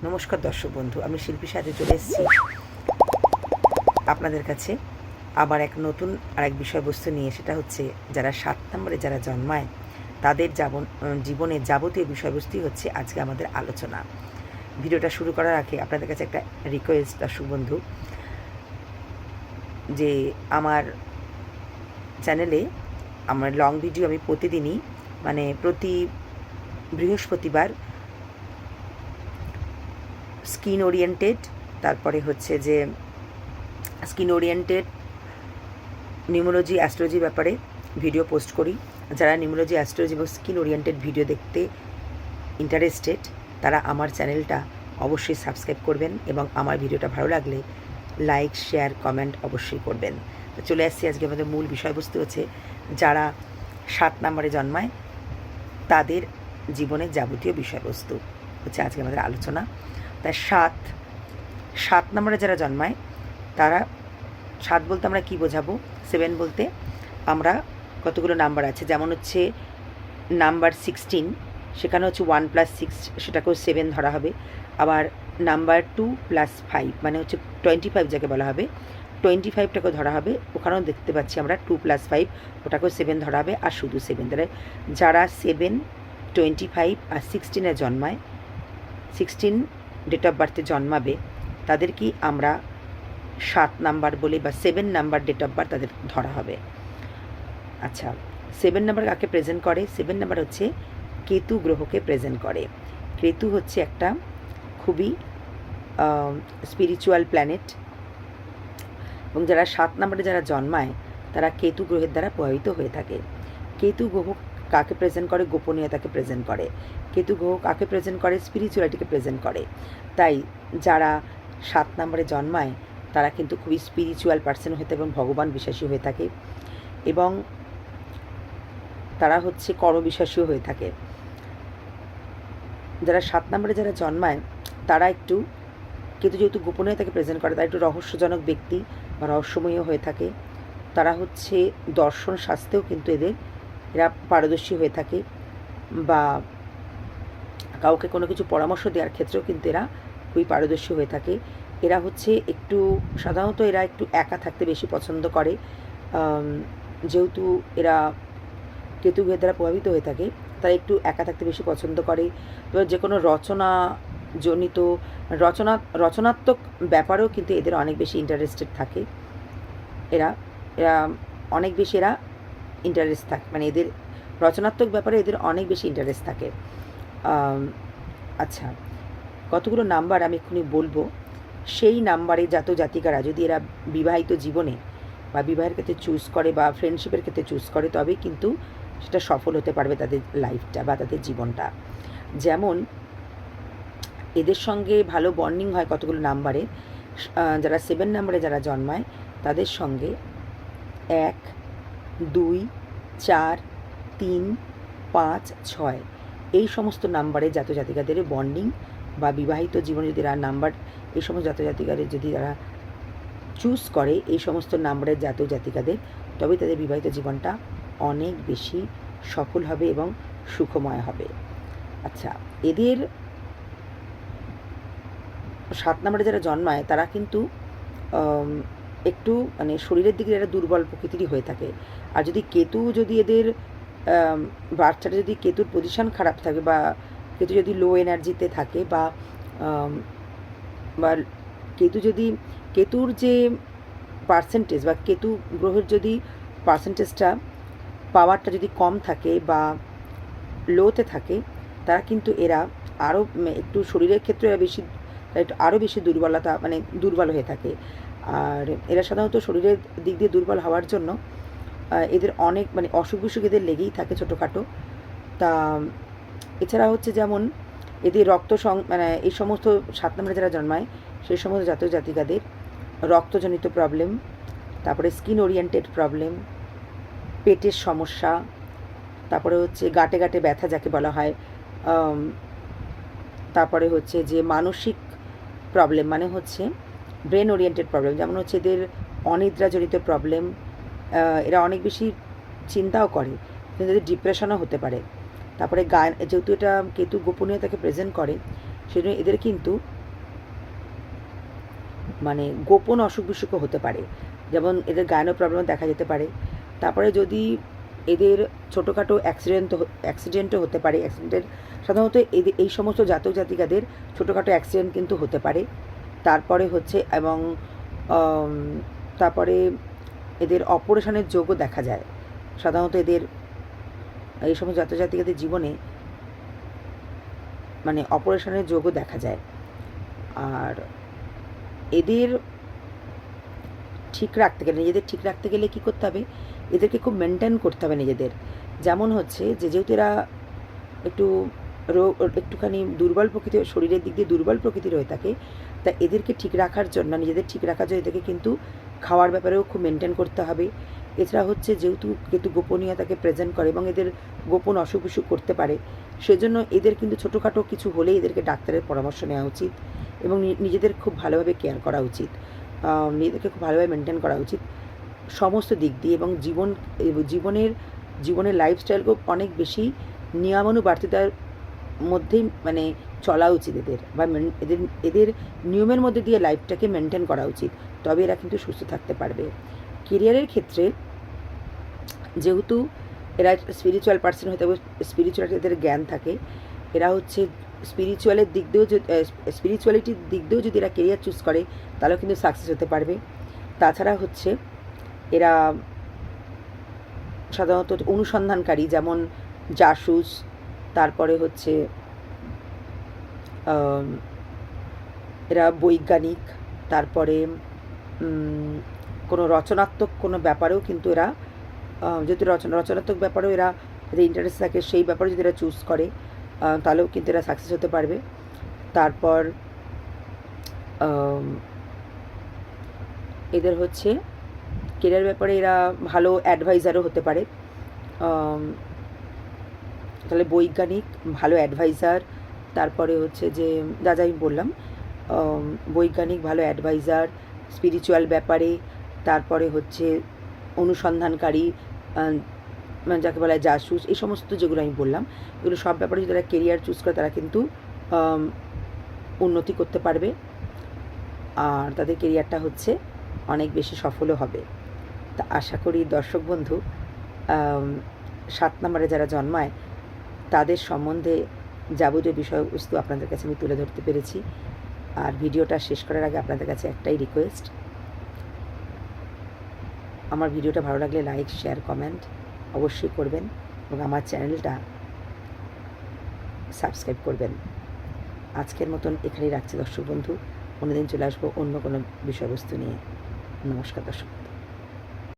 নমস্কার দর্শক বন্ধু, আমি শিল্পী সাথে চলে এসেছি আপনাদের কাছে আবার এক নতুন আর এক বিষয়বস্তু নিয়ে। সেটা হচ্ছে যারা 7 নম্বরে যারা জন্মায় তাদের জীবনের যাবতীয় বিষয়বস্তুই হচ্ছে আজকে আমাদের আলোচনা। ভিডিওটা শুরু করার আগে আপনাদের কাছে একটা রিকোয়েস্ট দর্শক বন্ধু, যে আমার চ্যানেলে আমার লং ভিডিও আমি প্রতিদিনই প্রতি বৃহস্পতিবার স্কিন ওরিয়েন্টেড, তারপরে হচ্ছে যে স্কিন ওরিয়েন্টেড নিউমোলজি অ্যাস্ট্রোলজি ব্যাপারে ভিডিও পোস্ট করি। যারা নিউমোলজি অ্যাস্ট্রোলজি এবং স্কিন ওরিয়েন্টেড ভিডিও দেখতে ইন্টারেস্টেড তারা আমার চ্যানেলটা অবশ্যই সাবস্ক্রাইব করবেন এবং আমার ভিডিওটা ভালো লাগলে লাইক শেয়ার কমেন্ট অবশ্যই করবেন। তো চলে আসছি আজকে আমাদের মূল বিষয়বস্তু হচ্ছে যারা 7 নম্বরে জন্মায় তাদের জীবনের যাবতীয় বিষয়বস্তু হচ্ছে আজকে আমাদের আলোচনা। তাই 7 নম্বরে যারা জন্মায় তারা, 7 বলতে আমরা কী বোঝাবো, 7 বলতে আমরা কতগুলো নাম্বার আছে, যেমন হচ্ছে নাম্বার 16, সেখানে হচ্ছে 1 + 6, সেটাকেও 7 ধরা হবে। আবার নাম্বার 2 + 5 মানে হচ্ছে 25 যাকে বলা হবে, 25টাকেও ধরা হবে। ওখানেও দেখতে পাচ্ছি আমরা 2 + 5, ওটাকেও 7 ধরা হবে। আর শুধু 7 ধরে যারা 7, 25 আর 16-এ জন্মায়, 16 ডেট অফ বার্থে জন্মাবে তাদেরকেই আমরা 7 নাম্বার বলে বা 7 নাম্বার ডেট অফ বার্থ তাদের ধরা হবে। আচ্ছা, 7 নাম্বার কাকে প্রেজেন্ট করে? 7 নাম্বার হচ্ছে কেতু গ্রহকে প্রেজেন্ট করে। কেতু হচ্ছে একটা খুবই স্পিরিচুয়াল প্ল্যানেট এবং যারা 7 নাম্বারে যারা জন্মায় তারা কেতু গ্রহের দ্বারা প্রভাবিত হয়ে থাকে। কেতু গ্রহ কাকে প্রেজেন্ট করে? গোপনীয়তাকে প্রেজেন্ট করে। কেতু গ্রহ কাকে প্রেজেন্ট করে? স্পিরিচুয়ালিটিকে প্রেজেন্ট করে। তাই যারা 7 নম্বরে জন্মায় তারা কিন্তু খুবই স্পিরিচুয়াল পার্সন হয়ে থাকে এবং ভগবান বিশ্বাসী হয়ে থাকে এবং তারা হচ্ছে কর্মবিশ্বাসীও হয়ে থাকে। যারা 7 নম্বরে যারা জন্মায় তারা একটু, কেতু যেহেতু গোপনীয়তাকে প্রেজেন্ট করে, তারা একটু রহস্যজনক ব্যক্তি বা রহস্যময়ী হয়ে থাকে। তারা হচ্ছে দর্শন শাস্ত্রেও কিন্তু এরা পারদর্শী হয়ে থাকে, বা কাউকে কোনো কিছু পরামর্শ দেওয়ার ক্ষেত্রেও কিন্তু এরা খুবই পারদর্শী হয়ে থাকে। এরা হচ্ছে একটু সাধারণত এরা একটু একা থাকতে বেশি পছন্দ করে, যেহেতু এরা কেতু গ্রহের দ্বারা প্রভাবিত হয়ে থাকে তারা একটু একা থাকতে বেশি পছন্দ করে। এবার যে কোনো রচনাত্মক ব্যাপারেও কিন্তু এদের অনেক বেশি ইন্টারেস্টেড থাকে। এরা অনেক বেশি ইন্টারেস্ট থাকে, এদের রচনাত্মক ব্যাপারে এদের অনেক বেশি ইন্টারেস্ট থাকে। আচ্ছা, কতগুলো নাম্বার আমি এক্ষুনি বলবো, সেই নাম্বারে জাতিকারা যদি এরা বিবাহিত জীবনে বা বিবাহের ক্ষেত্রে চুজ করে বা ফ্রেন্ডশিপের ক্ষেত্রে চুজ করে তবেই কিন্তু সেটা সফল হতে পারবে তাদের লাইফটা বা তাদের জীবনটা। যেমন এদের সঙ্গে ভালো বন্ডিং হয় কতগুলো নাম্বারে। যারা 7 নম্বরে যারা জন্মায় তাদের সঙ্গে 1, 2, 4, 3, 5, 6 এই সমস্ত নাম্বারে জাতিকাদের বন্ডিং বা বিবাহিত জীবনে যদি এরা নাম্বার, এই সমস্ত জাতিকাদের যদি তারা চুজ করে এই সমস্ত নাম্বারের জাতিকাদের, তবেই তাদের বিবাহিত জীবনটা অনেক বেশি সফল হবে এবং সুখময় হবে। আচ্ছা, এদের 7 নম্বরে যারা জন্মায় তারা কিন্তু একটু শরীরের দিকে এরা দুর্বল প্রকৃতিরই হয়ে থাকে। আর যদি এদের বাচ্চাটা যদি কেতুর পজিশন খারাপ থাকে বা কেতু যদি লো এনার্জিতে থাকে বা কেতুর যে পার্সেন্টেজ বা কেতু গ্রহের যদি পার্সেন্টেজটা পাওয়ারটা যদি কম থাকে বা লোতে থাকে, তারা কিন্তু এরা আরও একটু শরীরের ক্ষেত্রে একটু আরও বেশি দুর্বল হয়ে থাকে। আর এরা সাধারণত শরীরের দিক দিয়ে দুর্বল হওয়ার জন্য এদের অনেক অসুখ বিসুখ এদের লেগেই থাকে ছোটোখাটো। তা এছাড়া হচ্ছে যেমন এদের এই সমস্ত 7 নম্বরে যারা জন্মায় সেই সমস্ত জাতিকাদের রক্তজনিত প্রবলেম, তারপরে স্কিন ওরিয়েন্টেড প্রবলেম, পেটের সমস্যা, তারপরে হচ্ছে গাঁটে ব্যথা যাকে বলা হয়, তারপরে হচ্ছে যে মানসিক প্রবলেম হচ্ছে ব্রেন ওরিয়েন্টেড প্রবলেম, যেমন হচ্ছে এদের অনিদ্রাজনিত প্রবলেম, এরা অনেক বেশি চিন্তাও করে কিন্তু এদের ডিপ্রেশনও হতে পারে। তারপরে যেহেতু এটা কেতু গোপনীয়তাকে প্রেজেন্ট করে সেজন্য এদের কিন্তু মানে গোপন অসুখ বিসুখও হতে পারে, যেমন এদের গায়নো প্রবলেম দেখা যেতে পারে। তারপরে যদি এদের ছোটোখাটো অ্যাক্সিডেন্টও হতে পারে, অ্যাক্সিডেন্টের সাধারণত এদের এই সমস্ত জাতক জাতিকাদের ছোটোখাটো অ্যাক্সিডেন্ট কিন্তু হতে পারে। তারপরে হচ্ছে এবং তারপরে এদের অপারেশনের যোগও দেখা যায়। সাধারণত এদের এই সমস্ত জাতক জাতিকাদের জীবনে মানে অপারেশনের যোগও দেখা যায়। আর এদের ঠিক রাখতে গেলে, নিজেদের ঠিক রাখতে গেলে কী করতে হবে, এদেরকে খুব মেনটেন করতে হবে নিজেদের। যেমন হচ্ছে যে যেহেতু এরা একটুখানি দুর্বল প্রকৃতির, শরীরের দিক দিয়ে দুর্বল প্রকৃতির হয়ে থাকে, তা এদেরকে ঠিক রাখার জন্য, নিজেদের ঠিক রাখার জন্য এদেরকে কিন্তু খাওয়ার ব্যাপারেও খুব মেনটেন করতে হবে। এছাড়া হচ্ছে যেহেতু গোপনীয়তাকে প্রেজেন্ট করে এবং এদের গোপন অসুখ বিসুখ করতে পারে, সেজন্য এদের কিন্তু ছোটোখাটো কিছু হলেই এদেরকে ডাক্তারের পরামর্শ নেওয়া উচিত এবং নিজেদের খুব ভালোভাবে কেয়ার করা উচিত, নিজেদেরকে খুব ভালোভাবে মেনটেন করা উচিত সমস্ত দিক দিয়ে। এবং জীবনের লাইফস্টাইলকেও অনেক বেশি নিয়মানুবর্তিতার মধ্যেই মানে চলা উচিত এদের, বা এদের নিয়মের মধ্যে দিয়ে লাইফটাকে মেনটেন করা উচিত, তবে এরা কিন্তু সুস্থ থাকতে পারবে। কেরিয়ারের ক্ষেত্রে যেহেতু এরা স্পিরিচুয়াল পার্সন হয়ে থাকবে, স্পিরিচুয়ালিটি এদের জ্ঞান থাকে, এরা হচ্ছে স্পিরিচুয়ালিটির দিক দিয়েও যদি এরা কেরিয়ার চুজ করে তাহলেও কিন্তু সাকসেস হতে পারবে। তাছাড়া হচ্ছে এরা সাধারণত অনুসন্ধানকারী, যেমন জাসুস, তারপরে হচ্ছে এরা বৈজ্ঞানিক, তারপরে কোনো রচনাত্মক কোনো ব্যাপারেও কিন্তু এরা যেহেতু রচনাত্মক ব্যাপারেও এরা যদি ইন্টারেস্ট থাকে, সেই ব্যাপারে যদি এরা চুজ করে তাহলেও কিন্তু এরা সাকসেস হতে পারবে। তারপর এদের হচ্ছে কেরিয়ার ব্যাপারে এরা ভালো অ্যাডভাইজারও হতে পারে। তাহলে বৈজ্ঞানিক, ভালো অ্যাডভাইজার, তারপরে হচ্ছে যে যা আমি বললাম, বৈজ্ঞানিক, ভালো অ্যাডভাইজার, স্পিরিচুয়াল ব্যাপারে, তারপরে হচ্ছে অনুসন্ধানকারী, মানে যাকে বলা হয় জাসুস, এই সমস্ত যেগুলো আমি বললাম, এগুলো সব ব্যাপারে যদি তারা কেরিয়ার চুজ করে তারা কিন্তু উন্নতি করতে পারবে আর তাদের কেরিয়ারটা হচ্ছে অনেক বেশি সফলও হবে। তা আশা করি দর্শক বন্ধু 7 নম্বরে যারা জন্মায় তাদের সম্বন্ধে যাবতীয় বিষয়বস্তু আপনাদের কাছে আমি তুলে ধরতে পেরেছি। আর ভিডিওটা শেষ করার আগে আপনাদের কাছে একটাই রিকোয়েস্ট, আমার ভিডিওটা ভালো লাগলে লাইক, শেয়ার, কমেন্ট অবশ্যই করবেন এবং আমার চ্যানেলটা সাবস্ক্রাইব করবেন। আজকের মতন এখানেই রাখছি দর্শক বন্ধু, অন্যদিন চলে আসবো অন্য কোনো বিষয়বস্তু নিয়ে। নমস্কার দর্শক।